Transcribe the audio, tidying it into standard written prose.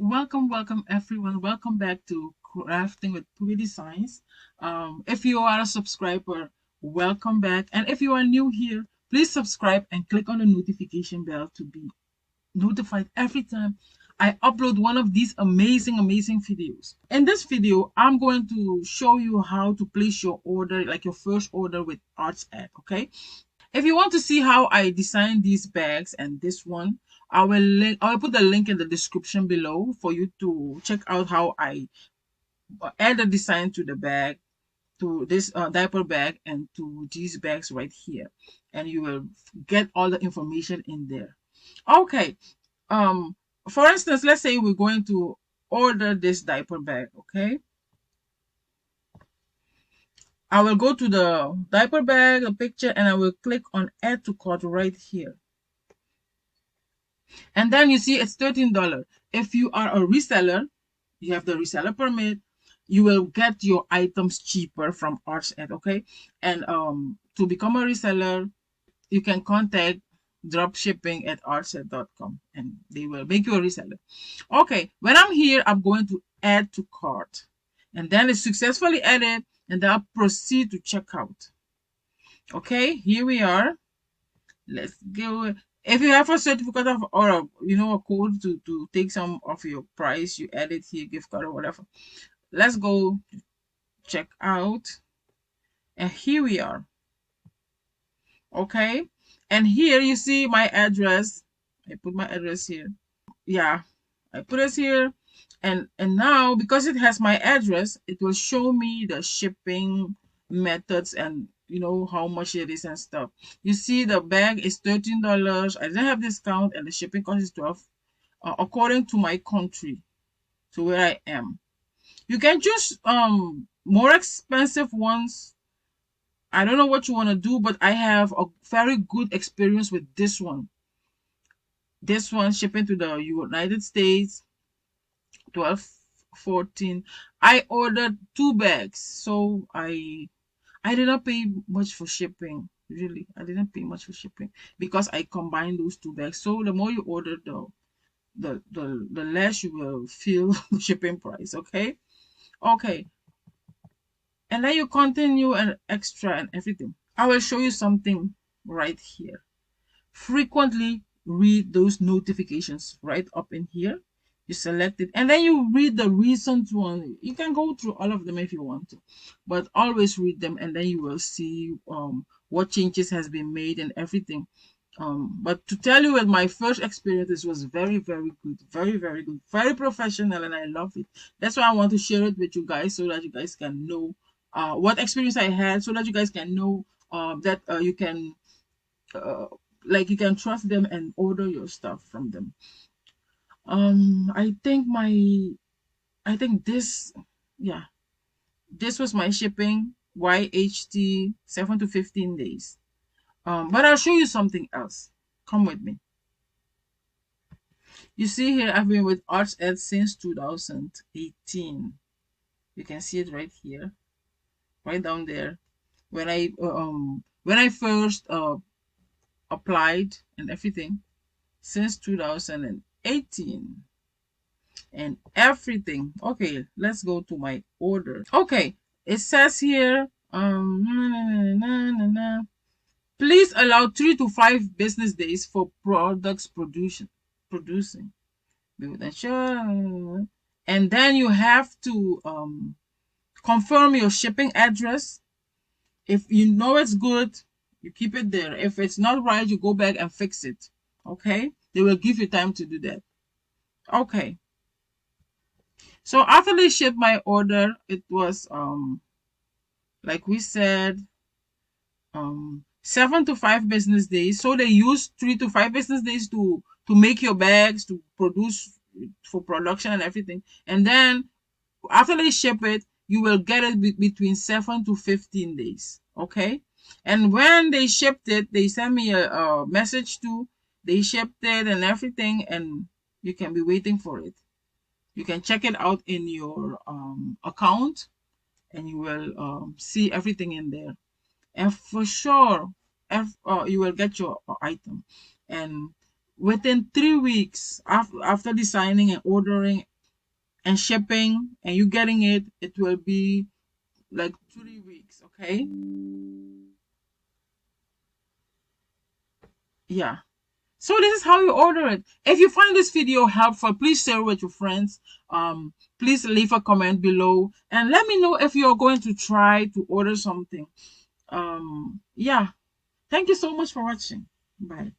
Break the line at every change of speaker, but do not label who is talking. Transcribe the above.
Welcome everyone. Welcome back to Crafting with Pretty Science. If you are a subscriber, welcome back. And if you are new here, please subscribe and click on the notification bell to be notified every time I upload one of these amazing videos. In this video, I'm going to show you how to place your order, like your first order with Artsadd, okay? If you want to see how I designed these bags and this one, I will put the link in the description below for you to check out how I add the design to the bag, to this diaper bag, and to these bags right here, and you will get all the information in there. Okay. Um. For instance, let's say we're going to order this diaper bag. Okay. I will go to the diaper bag, the picture, and I will click on Add to Cart right here. And then you see it's $13. If you are a reseller, you have the reseller permit, you will get your items cheaper from Artsadd, okay? And to become a reseller, you can contact dropshipping at artsadd.com and they will make you a reseller. Okay, when I'm here, I'm going to add to cart. And then it's successfully added, and then I'll proceed to checkout. Okay, here we are. Let's go. If you have a certificate of or a code to take some of your price, you add it here, gift card or whatever. Let's go check out, and here we are. Okay, and here you see my address. I put my address here. Yeah, I put it here, and now because it has my address, it will show me the shipping methods and how much it is and stuff. You see the bag is $13. I didn't have discount and the shipping cost is 12 according to my country, to where I am. You can choose more expensive ones. I don't know what you want to do, but I have a very good experience with this one. This one shipping to the United States, 12.14. I ordered two bags, so I did not pay much for shipping. Really, I didn't pay much for shipping because I combined those two bags. So the more you order, the less you will feel the shipping price. Okay, okay, and then you continue and extra and everything. I will show you something right here. Frequently read those notifications right up in here. You select it and then you read the recent one. You can go through all of them if you want to, but always read them and then you will see what changes has been made and everything. But to tell you, with my first experience, this was very good, very good, very professional, and I love it. That's why I want to share it with you guys so that you guys can know what experience I had, so that you guys can know that you can uh, like you can trust them and order your stuff from them. I think this, yeah, this was my shipping YHT 7 to 15 days. But I'll show you something else. Come with me. You see here, I've been with Artsadd since 2018. You can see it right here, right down there. When I first applied and everything, since 2018 and everything. Okay, let's go to my order. Okay, it says here please allow 3 to 5 business days for products producing. And then you have to confirm your shipping address. If you know it's good, you keep it there. If it's not right, you go back and fix it. Okay, they will give you time to do that. Okay, so after they shipped my order, it was like we said 7 to 5 business days. So they use 3 to 5 business days to make your bags, to produce for production and everything. And then after they ship it, you will get it between 7 to 15 days. Okay, and when they shipped it, they sent me a message too. They shipped it and everything, and you can be waiting for it. You can check it out in your account and you will see everything in there. And for sure, you will get your item. And within 3 weeks after designing and ordering and shipping, and you getting it, it will be like 3 weeks. Okay. Yeah. So this is how you order it. If you find this video helpful, please share with your friends. Please leave a comment below and let me know if you're going to try to order something. Yeah. Thank you so much for watching. Bye.